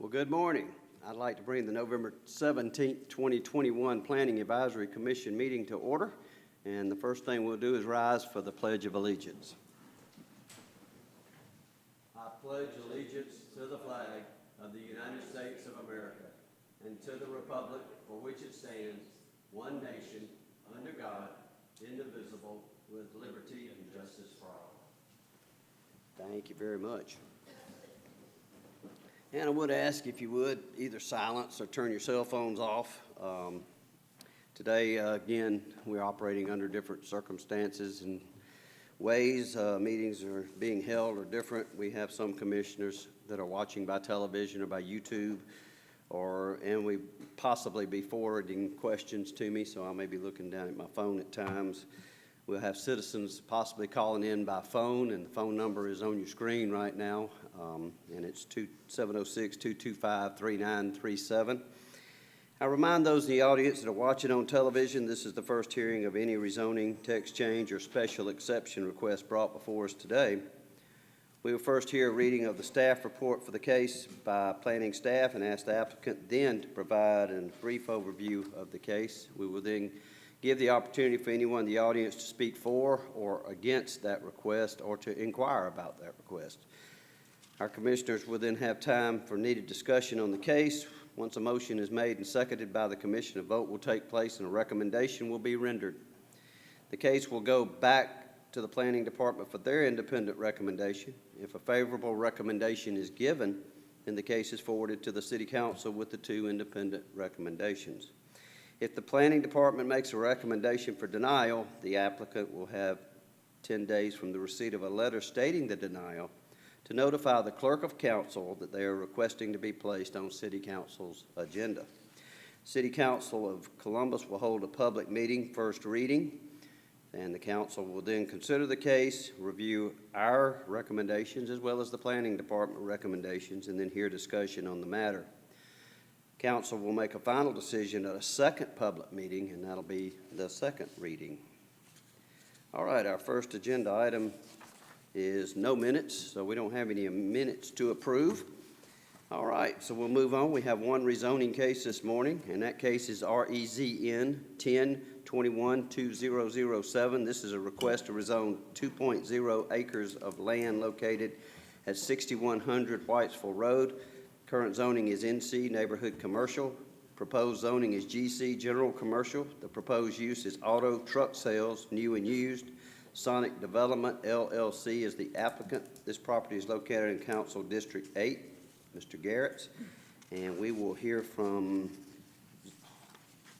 Well, good morning. I'd like to bring the November 17th, 2021 Planning Advisory Commission meeting to order. And the first thing we'll do is rise for the Pledge of Allegiance. I pledge allegiance to the flag of the United States of America and to the republic for which it stands, one nation, under God, indivisible, with liberty and justice for all. Thank you very much. And I would ask if you would either silence or turn your cell phones off. Today, again, we're operating under different circumstances and ways. Meetings are being held are different. We have some commissioners that are watching by television or by YouTube, and we possibly be forwarding questions to me, so I may be looking down at my phone at times. We'll have citizens possibly calling in by phone, and the phone number is on your screen right now, and it's 706-225-3937. I remind those in the audience that are watching on television, this is the first hearing of any rezoning, text change, or special exception request brought before us today. We will first hear a reading of the staff report for the case by planning staff and ask the applicant then to provide a brief overview of the case. We will then give the opportunity for anyone in the audience to speak for or against that request or to inquire about that request. Our commissioners will then have time for needed discussion on the case. Once a motion is made and seconded by the commission, a vote will take place and a recommendation will be rendered. The case will go back to the planning department for their independent recommendation. If a favorable recommendation is given, then the case is forwarded to the city council with the two independent recommendations. If the planning department makes a recommendation for denial, the applicant will have 10 days from the receipt of a letter stating the denial to notify the clerk of council that they are requesting to be placed on city council's agenda. City Council of Columbus will hold a public meeting, first reading, and the council will then consider the case, review our recommendations as well as the planning department recommendations, and then hear discussion on the matter. Council will make a final decision at a second public meeting, and that'll be the second reading. All right, our first agenda item is no minutes, so we don't have any minutes to approve. All right, so we'll move on. We have one rezoning case this morning, and that case is REZN 1021-2007. This is a request to rezone 2.0 acres of land located at 6100 Whitesville Road. Current zoning is NC, neighborhood commercial. Proposed zoning is GC, general commercial. The proposed use is auto truck sales, new and used. Sonic Development, LLC is the applicant. This property is located in Council District 8, Mr. Garrett's. And we will hear from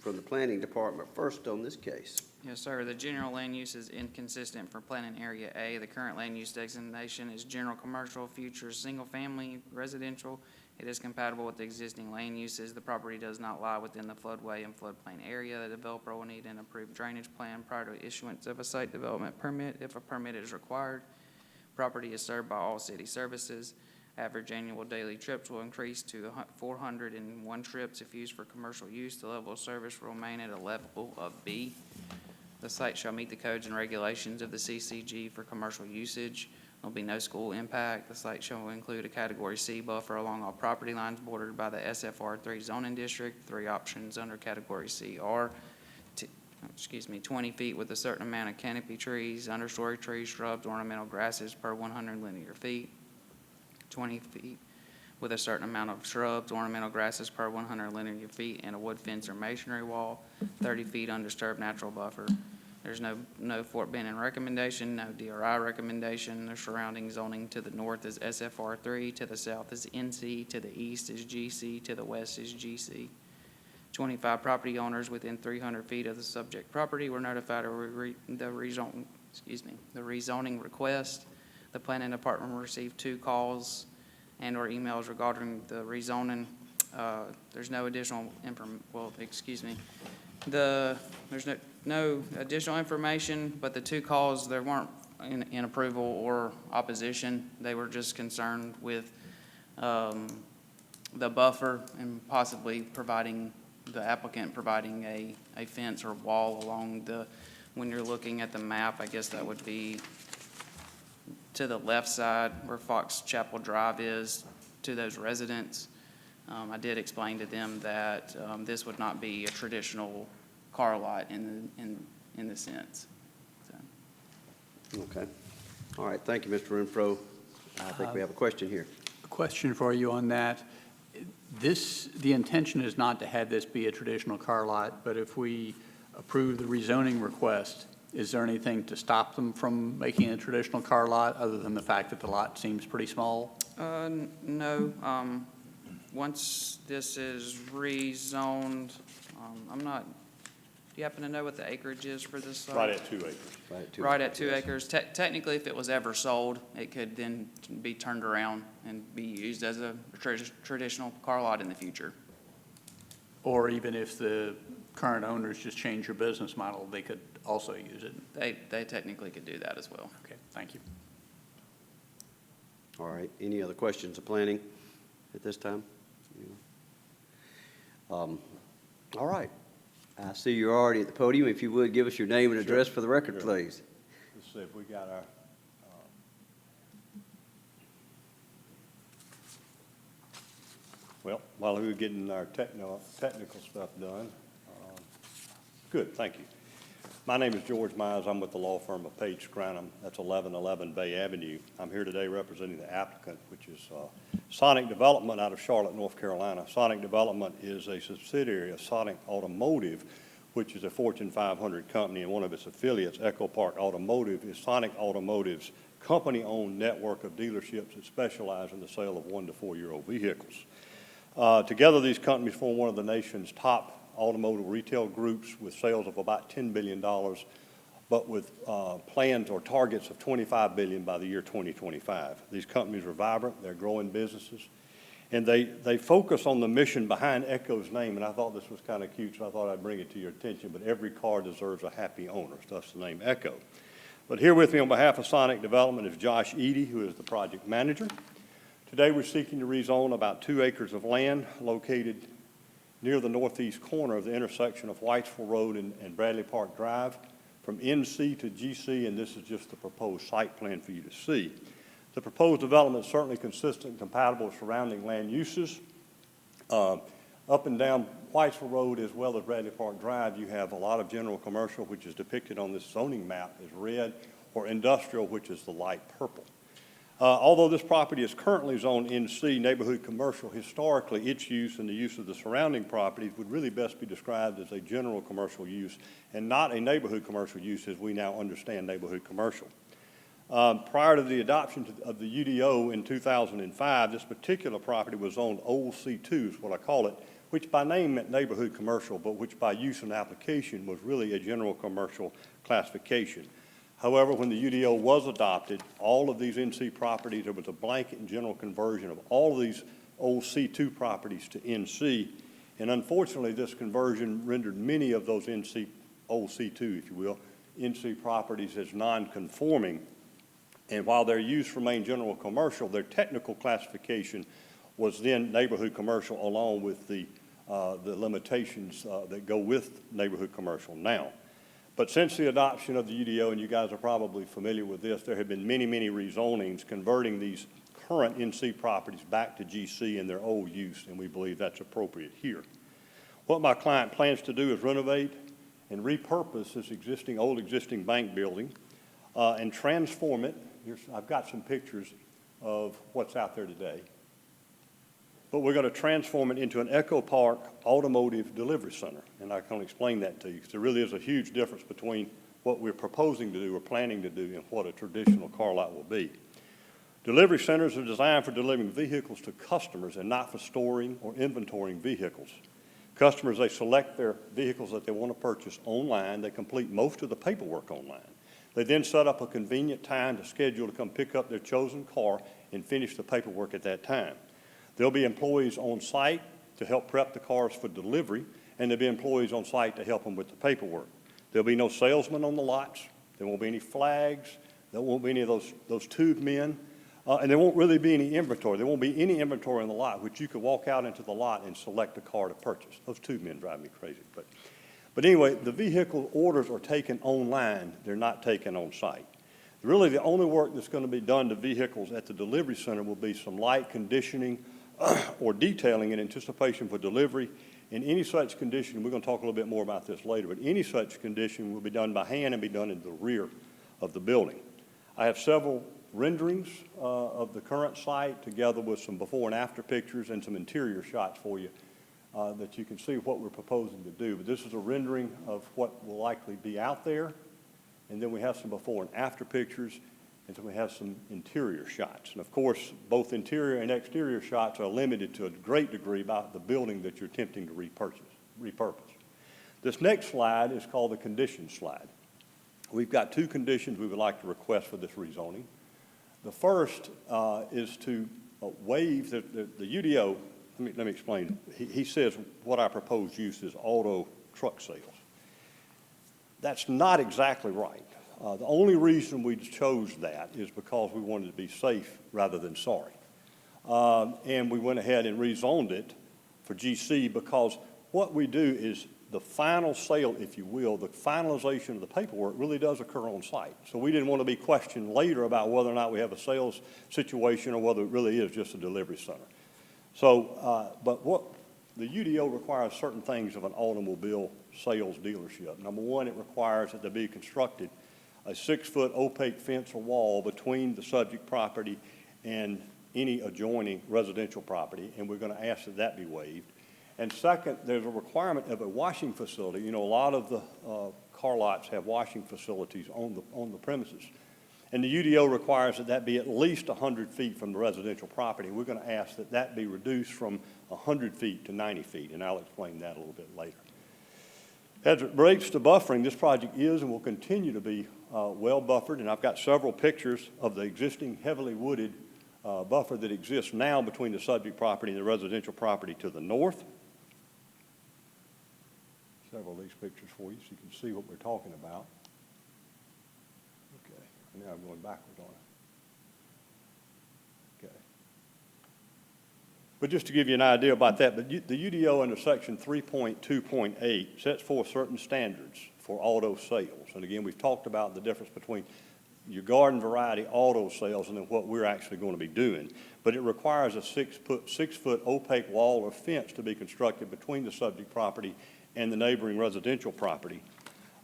the Planning Department first on this case. Yes, sir. The general land use is inconsistent for planning area A. The current land use designation is general commercial, future single-family residential. It is compatible with the existing land uses. The property does not lie within the floodway and floodplain area. The developer will need an approved drainage plan prior to issuance of a site development permit if a permit is required. Property is served by all city services. Average annual daily trips will increase to 401 trips if used for commercial use. The level of service will remain at a level of B. The site shall meet the codes and regulations of the CCG for commercial usage. There will be no school impact. The site shall include a Category C buffer along all property lines bordered by the SFR3 zoning district. Three options under Category C are 20 feet with a certain amount of canopy trees, understory trees, shrubs, ornamental grasses per 100 linear feet. 20 feet with a certain amount of shrubs, ornamental grasses per 100 linear feet, and a wood fence or masonry wall. 30 feet undisturbed natural buffer. There's no Fort Benning recommendation, no DRI recommendation. The surrounding zoning to the north is SFR3, to the south is NC, to the east is GC, to the west is GC. 25 property owners within 300 feet of the subject property were notified of the rezoning request. The planning department received 2 calls and or emails regarding the rezoning. There's no additional there's no additional information, but the 2 calls, there weren't in approval or opposition. They were just concerned with the buffer and possibly the applicant providing a fence or wall along when you're looking at the map, I guess that would be to the left side where Fox Chapel Drive is to those residents. I did explain to them that this would not be a traditional car lot in the sense. So. Okay. All right, thank you, Mr. Renfro. I think we have a question here. A question for you on that. The intention is not to have this be a traditional car lot, but if we approve the rezoning request, is there anything to stop them from making a traditional car lot other than the fact that the lot seems pretty small? No. Once this is rezoned, I'm not, do you happen to know what the acreage is for this site? Right at 2 acres. Right at 2 acres. Technically, if it was ever sold, it could then be turned around and be used as a traditional car lot in the future. Or even if the current owners just change your business model, they could also use it? They technically could do that as well. Okay, thank you. All right, any other questions of planning at this time? All right, I see you're already at the podium. If you would, give us your name and address for the record, Sure. please. Let's see if we got our, well, while we were getting our technical stuff done, good, thank you. My name is George Mize. I'm with the law firm of Page Scranum. That's 1111 Bay Avenue. I'm here today representing the applicant, which is Sonic Development out of Charlotte, North Carolina. Sonic Development is a subsidiary of Sonic Automotive, which is a Fortune 500 company, and one of its affiliates, Echo Park Automotive, is Sonic Automotive's company-owned network of dealerships that specialize in the sale of 1 to 4-year-old vehicles. Together, these companies form one of the nation's top automotive retail groups with sales of about $10 billion, but with plans or targets of $25 billion by the year 2025. These companies are vibrant, they're growing businesses, and they focus on the mission behind Echo's name, and I thought this was kind of cute, so I thought I'd bring it to your attention, but every car deserves a happy owner, so that's the name Echo. But here with me on behalf of Sonic Development is Josh Eady, who is the project manager. Today we're seeking to rezone about 2 acres of land located near the northeast corner of the intersection of Whitesville Road and Bradley Park Drive from NC to GC, and this is just the proposed site plan for you to see. The proposed development is certainly consistent and compatible with surrounding land uses. Up and down Whitesville Road as well as Bradley Park Drive, you have a lot of general commercial, which is depicted on this zoning map as red, or industrial, which is the light purple. Although this property is currently zoned NC, neighborhood commercial, historically its use and the use of the surrounding properties would really best be described as a general commercial use and not a neighborhood commercial use as we now understand neighborhood commercial. Prior to the adoption of the UDO in 2005, this particular property was zoned Old C2 is what I call it, which by name meant neighborhood commercial, but which by use and application was really a general commercial classification. However, when the UDO was adopted, all of these NC properties, there was a blanket and general conversion of all of these old C2 properties to NC. And unfortunately, this conversion rendered many of those old C2, if you will, NC properties as non-conforming. And while their use remained general commercial, their technical classification was then neighborhood commercial along with the limitations that go with neighborhood commercial now. But since the adoption of the UDO, and you guys are probably familiar with this, there have been many, many rezonings converting these current NC properties back to GC in their old use, and we believe that's appropriate here. What my client plans to do is renovate and repurpose this old existing bank building and transform it. I've got some pictures of what's out there today. But we're going to transform it into an Echo Park Automotive Delivery Center. And I can explain that to you, because there really is a huge difference between what we're proposing to do or planning to do and what a traditional car lot will be. Delivery centers are designed for delivering vehicles to customers and not for storing or inventorying vehicles. Customers, they select their vehicles that they want to purchase online. They complete most of the paperwork online. They then set up a convenient time to schedule to come pick up their chosen car and finish the paperwork at that time. There'll be employees on site to help prep the cars for delivery, and there'll be employees on site to help them with the paperwork. There'll be no salesmen on the lots. There won't be any flags. There won't be any of those tube men. And there won't really be any inventory. There won't be any inventory on the lot, which you could walk out into the lot and select a car to purchase. Those tube men drive me crazy. But anyway, the vehicle orders are taken online. They're not taken on site. Really, the only work that's going to be done to vehicles at the delivery center will be some light conditioning, or detailing in anticipation for delivery. In any such condition, we're going to talk a little bit more about this later, but any such condition will be done by hand and be done in the rear of the building. I have several renderings of the current site together with some before and after pictures and some interior shots for you that you can see what we're proposing to do. But this is a rendering of what will likely be out there, and then we have some before and after pictures, and then we have some interior shots. And of course, both interior and exterior shots are limited to a great degree by the building that you're attempting to repurpose. This next slide is called the condition slide. We've got two conditions we would like to request for this rezoning. The first is to waive the UDO. Let me explain. He says what our proposed use is auto truck sales. That's not exactly right. The only reason we chose that is because we wanted to be safe rather than sorry. And we went ahead and rezoned it for GC because what we do is the final sale, if you will, the finalization of the paperwork really does occur on site. So we didn't want to be questioned later about whether or not we have a sales situation or whether it really is just a delivery center. So, but what the UDO requires certain things of an automobile sales dealership. Number one, it requires that there be constructed a 6-foot opaque fence or wall between the subject property and any adjoining residential property, and we're going to ask that that be waived. And second, there's a requirement of a washing facility. You know, a lot of the car lots have washing facilities on the premises. And the UDO requires that that be at least 100 feet from the residential property. We're going to ask that that be reduced from 100 feet to 90 feet, and I'll explain that a little bit later. As it relates to buffering, this project is and will continue to be well buffered, and I've got several pictures of the existing heavily wooded buffer that exists now between the subject property and the residential property to the north. Several of these pictures for you so you can see what we're talking about. Okay, now I'm going backwards on it. Okay. But just to give you an idea about that, but the UDO under section 3.2.8 sets forth certain standards for auto sales. And again, we've talked about the difference between your garden variety auto sales and then what we're actually going to be doing. But it requires a 6-foot opaque wall or fence to be constructed between the subject property and the neighboring residential property.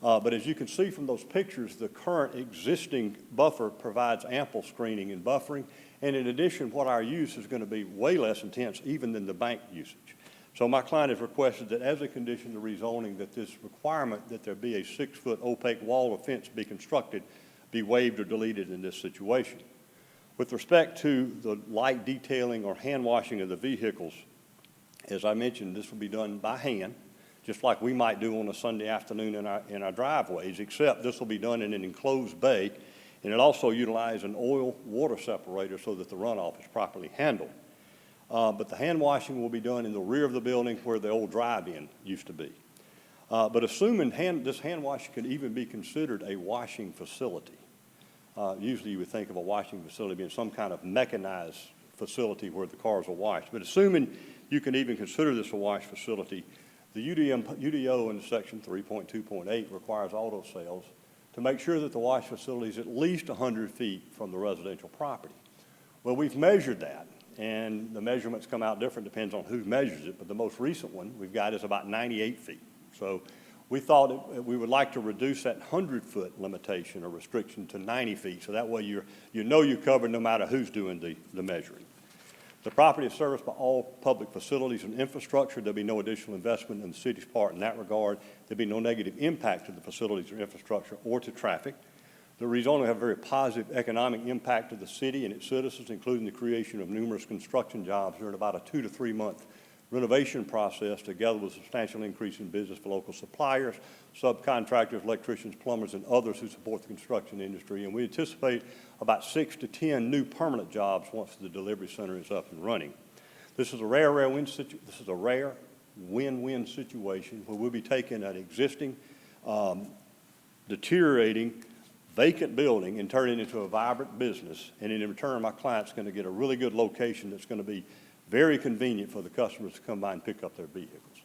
But as you can see from those pictures, the current existing buffer provides ample screening and buffering. And in addition, what our use is going to be way less intense even than the bank usage. So my client has requested that as a condition of rezoning that this requirement that there be a 6-foot opaque wall or fence be constructed be waived or deleted in this situation. With respect to the light detailing or hand washing of the vehicles, as I mentioned, this will be done by hand, just like we might do on a Sunday afternoon in our driveways, except this will be done in an enclosed bay, and it also utilizes an oil water separator so that the runoff is properly handled. But the hand washing will be done in the rear of the building where the old drive-in used to be. But assuming this hand washing could even be considered a washing facility, usually you would think of a washing facility being some kind of mechanized facility where the cars are washed. But assuming you can even consider this a wash facility, the UDO in section 3.2.8 requires auto sales to make sure that the wash facility is at least 100 feet from the residential property. Well, we've measured that, and the measurements come out different, depends on who measures it, but the most recent one we've got is about 98 feet. So we thought we would like to reduce that 100-foot limitation or restriction to 90 feet, so that way you know you're covered no matter who's doing the measuring. The property is serviced by all public facilities and infrastructure. There'll be no additional investment in the city's part in that regard. There'll be no negative impact to the facilities or infrastructure or to traffic. The rezoning will have a very positive economic impact to the city and its citizens, including the creation of numerous construction jobs during about a 2 to 3 month renovation process, together with a substantial increase in business for local suppliers, subcontractors, electricians, plumbers, and others who support the construction industry. And we anticipate about 6 to 10 new permanent jobs once the delivery center is up and running. This is a rare win-win situation where we'll be taking an existing, deteriorating, vacant building and turning it into a vibrant business. And in return, my client's going to get a really good location that's going to be very convenient for the customers to come by and pick up their vehicles.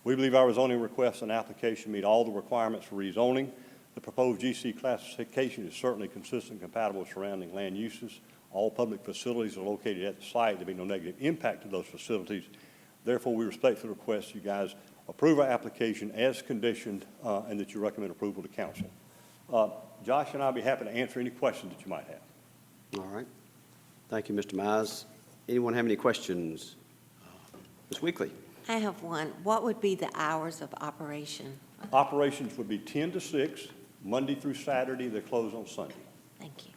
We believe our rezoning request and application meet all the requirements for rezoning. The proposed GC classification is certainly consistent and compatible with surrounding land uses. All public facilities are located at the site. There be no negative impact to those facilities. Therefore, we respectfully request you guys approve our application as conditioned, and that you recommend approval to council. Josh and I will be happy to answer any questions that you might have. All right. Thank you, Mr. Mize. Anyone have any questions? Ms. Weekly? I have one. What would be the hours of operation? Operations would be 10 to 6, Monday through Saturday. They close on Sunday. Thank you.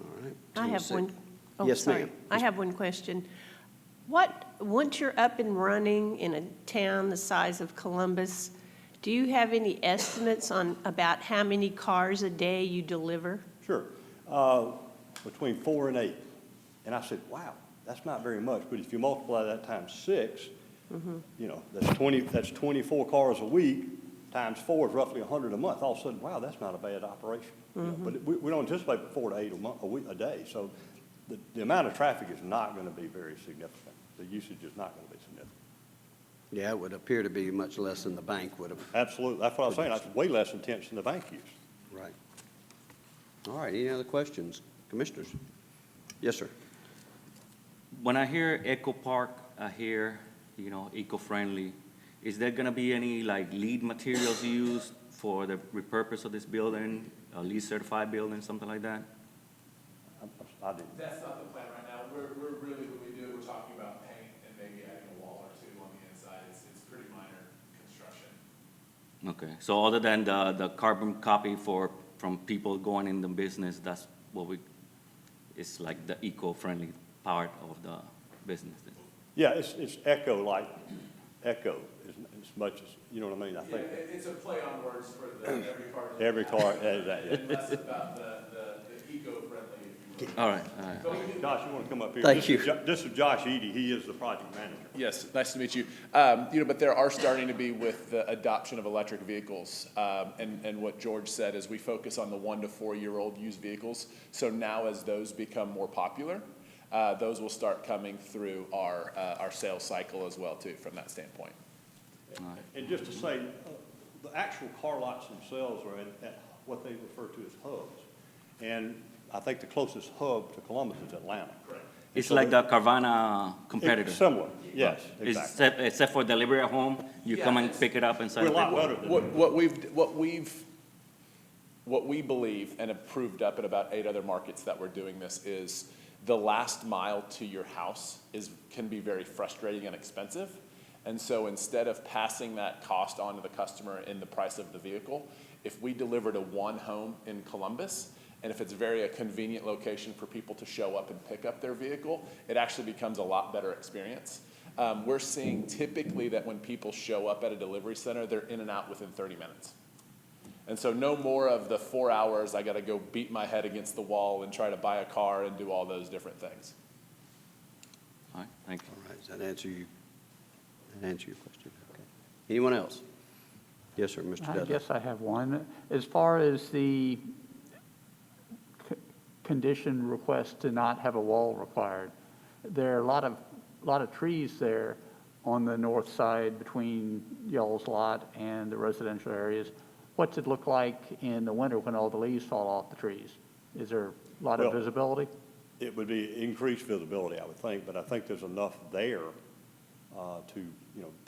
All right. I have one. Oh, Yes, sorry. ma'am. I have one question. Once you're up and running in a town the size of Columbus, do you have any estimates on about how many cars a day you deliver? Sure. Between 4 and 8. And I said, wow, that's not very much, but if you multiply that times 6, you know, that's 24 cars a week, times 4 is roughly 100 a month. All of a sudden, wow, that's not a bad operation. You know, but we don't anticipate 4 to 8 a day, so the amount of traffic is not going to be very significant. The usage is not going to be significant. Yeah, it would appear to be much less than the bank would have. Absolutely. That's what I was saying. That's way less intense than the bank use. Right. All right, any other questions? Commissioners? Yes, sir. When I hear Eco Park, I hear, you know, eco-friendly. Is there gonna be any like LEED materials used for the repurpose of this building, a LEED certified building, something like that? I didn't. That's not the plan right now. We're really, when we do it, we're talking about paint and maybe adding a wall or two on the inside. It's pretty minor construction. Okay, so other than the carbon copy from people going in the business, that's what it's like the eco-friendly part of the business then? Yeah, it's echo as much as, you know what I mean? I Yeah, think it's a play on words for the every car. every car has that, yeah. And less about the eco-friendly, if you will. All right, all right. But we do- Josh, you want to come up here? Thank you. This is Josh Eady. He is the project manager. Yes, nice to meet you. But there are starting to be with the adoption of electric vehicles. And what George said is we focus on the 1 to 4 year old used vehicles. So now as those become more popular, those will start coming through our sales cycle as well too, from that standpoint. And just to say, the actual car lots themselves are at what they refer to as hubs. And I think the closest hub to Columbus is Atlanta. Correct. It's like the Carvana competitor. It's similar, yes, exactly. Except for delivery at home, you come and pick it up inside. We're a the lot vehicle. better than What we believe and have proved up in about 8 other markets that we're doing this is the last mile to your house can be very frustrating and expensive. And so instead of passing that cost on to the customer in the price of the vehicle, if we deliver to one home in Columbus, and if it's a convenient location for people to show up and pick up their vehicle, it actually becomes a lot better experience. We're seeing typically that when people show up at a delivery center, they're in and out within 30 minutes. And so no more of the 4 hours, I gotta go beat my head against the wall and try to buy a car and do all those different things. All right, thank you. All right, does that answer you? That answer your question? Okay. Anyone else? Yes, sir, Mr. I Dudley. guess I have one. As far as the condition request to not have a wall required, there are a lot of trees there on the north side between y'all's lot and the residential areas. What's it look like in the winter when all the leaves fall off the trees? Is there a lot of Well, visibility? It would be increased visibility, I would think, but I think there's enough there to,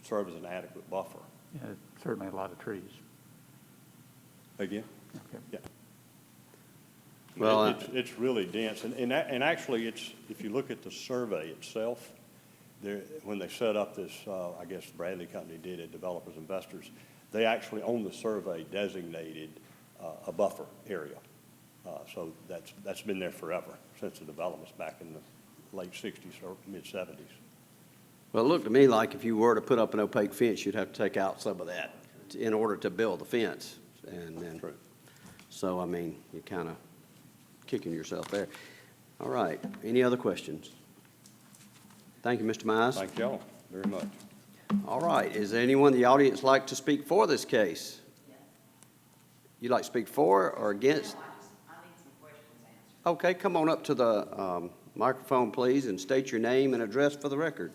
serve as an adequate buffer. Yeah, certainly a lot of trees. Again? Okay. Yeah. Well, It's really dense, and actually, if you look at the survey itself, when they set up this, I guess Bradley Company did it, Developers Investors, they actually on the survey designated a buffer area. So that's been there forever, since the developments back in the late 60s or mid-70s. Well, it looked to me like if you were to put up an opaque fence, you'd have to take out some of that in order to build the fence. And True. so, I mean, you're kind of kicking yourself there. All right, any other questions? Thank you, Mr. Mize. Thank y'all very much. All right, is there anyone in the audience like to speak for this case? You'd like to speak for or against? No, I need some questions answered. Okay, come on up to the microphone, please, and state your name and address for the record.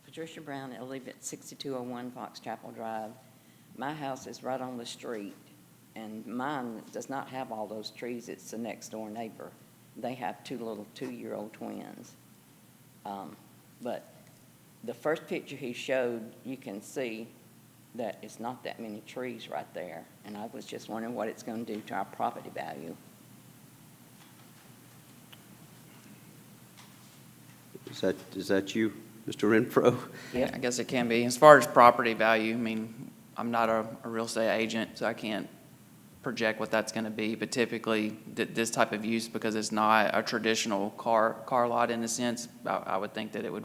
Patricia Brown, I live at 6201 Fox Chapel Drive. my house is right on the street, and mine does not have all those trees. It's the next door neighbor. They have two little 2-year-old twins. But the first picture he showed, you can see that it's not that many trees right there. And I was just wondering what it's going to do to our property value. Is that you, Mr. Renfro? Yeah, I guess it can be. As far as property value, I mean, I'm not a real estate agent, so I can't project what that's gonna be, but typically, this type of use, because it's not a traditional car lot in a sense, I would think that it would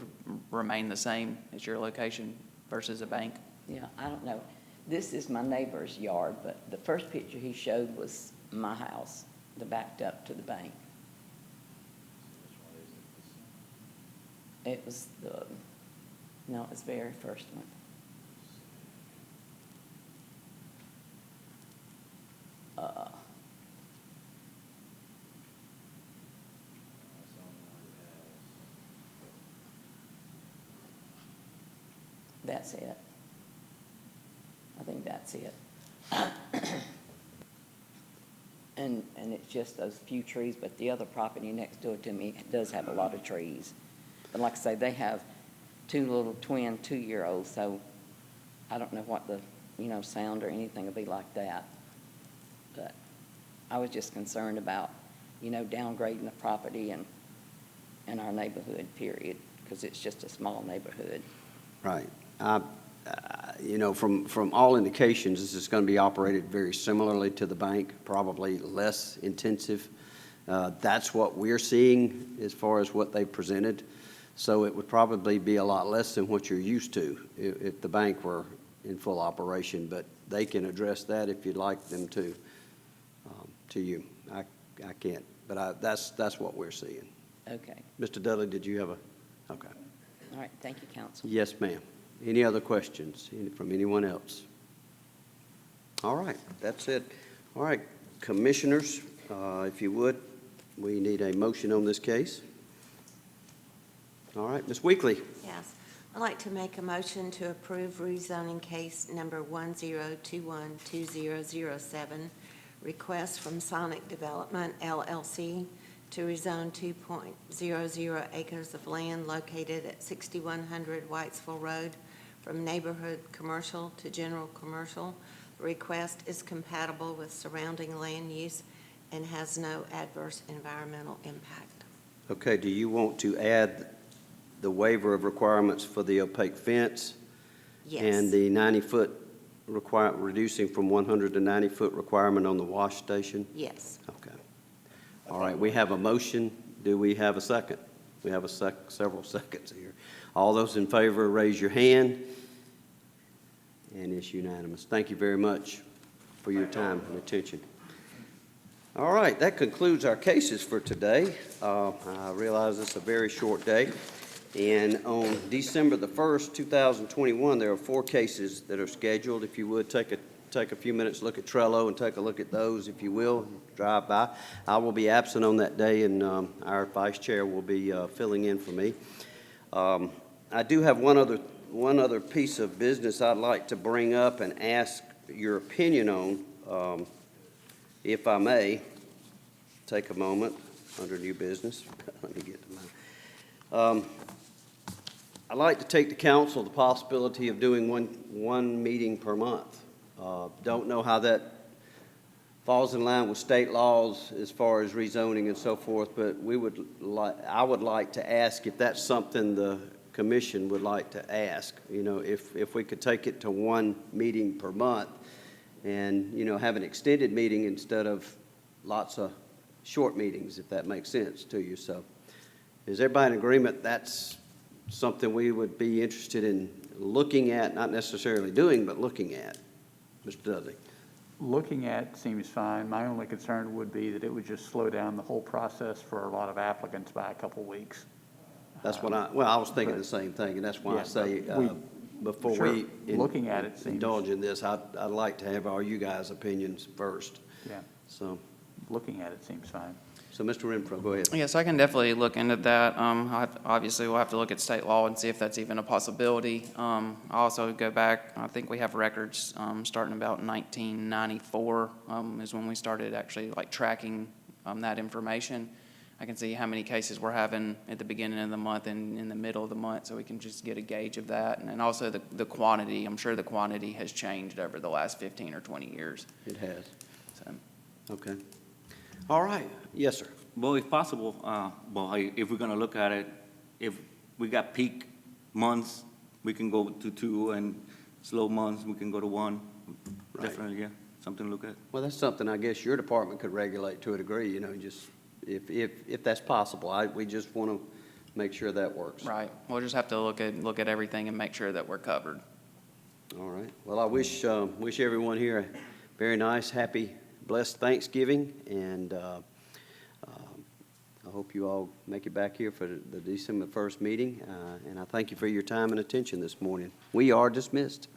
remain the same as your location versus a bank. Yeah, I don't know. This is my neighbor's yard, but the first picture he showed was my house, the backed up to the bank. It was no, it was the very first one. That's it. I think that's it. And it's just those few trees, but the other property next door to me does have a lot of trees. But like I say, they have two little twin 2-year-olds, so I don't know what the, sound or anything will be like that. But I was just concerned about, downgrading the property and our neighborhood, period, because it's just a small neighborhood. Right. From all indications, this is going to be operated very similarly to the bank, probably less intensive. That's what we're seeing as far as what they presented. So it would probably be a lot less than what you're used to if the bank were in full operation, but they can address that if you'd like them to you. I can't, but that's what we're seeing. Okay. Mr. Dudley, did you have okay. All right, thank you, Council. Yes, ma'am. Any other questions from anyone else? All right, that's it. All right, commissioners, if you would, we need a motion on this case. All right, Ms. Weekly. Yes. I'd like to make a motion to approve rezoning case number 10212007, request from Sonic Development LLC to rezone 2.00 acres of land located at 6100 Whitesville Road from neighborhood commercial to general commercial. The request is compatible with surrounding land use and has no adverse environmental impact. Okay, do you want to add the waiver of requirements for the opaque fence? Yes. And the 90-foot reducing from 100 to 90-foot requirement on the wash station? Yes. Okay. All right, we have a motion. Do we have a second? We have several seconds here. All those in favor, raise your hand. And it's unanimous. Thank you very much for your time and attention. All right, that concludes our cases for today. I realize it's a very short day. And on December the 1st, 2021, there are 4 cases that are scheduled. If you would, take a few minutes, look at Trello and take a look at those, if you will, drive by. I will be absent on that day, and our vice chair will be filling in for me. I do have one other piece of business I'd like to bring up and ask your opinion on, if I may. Take a moment under new business. Let me get to mine. I'd like to take to council the possibility of doing one meeting per month. Don't know how that falls in line with state laws as far as rezoning and so forth, but I would like to ask if that's something the commission would like to ask. If we could take it to one meeting per month and, have an extended meeting instead of lots of short meetings, if that makes sense to you. So is everybody in agreement that's something we would be interested in looking at, not necessarily doing, but looking at? Mr. Dudley. Looking at seems fine. My only concern would be that it would just slow down the whole process for a lot of applicants by a couple weeks. That's what I was thinking the same thing, and that's why I say, before Sure. we Looking at it seems- indulge in this, I'd like to have all you guys' opinions first. Yeah, So, looking at it seems fine. So, Mr. Renfro, go ahead. Yes, I can definitely look into that. Obviously, we'll have to look at state law and see if that's even a possibility. I'll also go back, I think we have records, starting about 1994, is when we started actually like tracking, that information. I can see how many cases we're having at the beginning of the month and in the middle of the month, so we can just get a gauge of that. And then also the quantity, I'm sure the quantity has changed over the last 15 or 20 years. It has. So, Okay. All right. Yes, sir. Well, if possible, if we're gonna look at it, if we got peak months, we can go to 2, and slow months, we can go to 1. Right. Definitely, yeah, something to look at. Well, that's something I guess your department could regulate to a degree, you know, just if that's possible. We just want to make sure that works. right, we'll just have to look at everything and make sure that we're covered. All right. Well, I wish everyone here a very nice, happy, blessed Thanksgiving, and I hope you all make it back here for the December 1st meeting, and I thank you for your time and attention this morning. We are dismissed.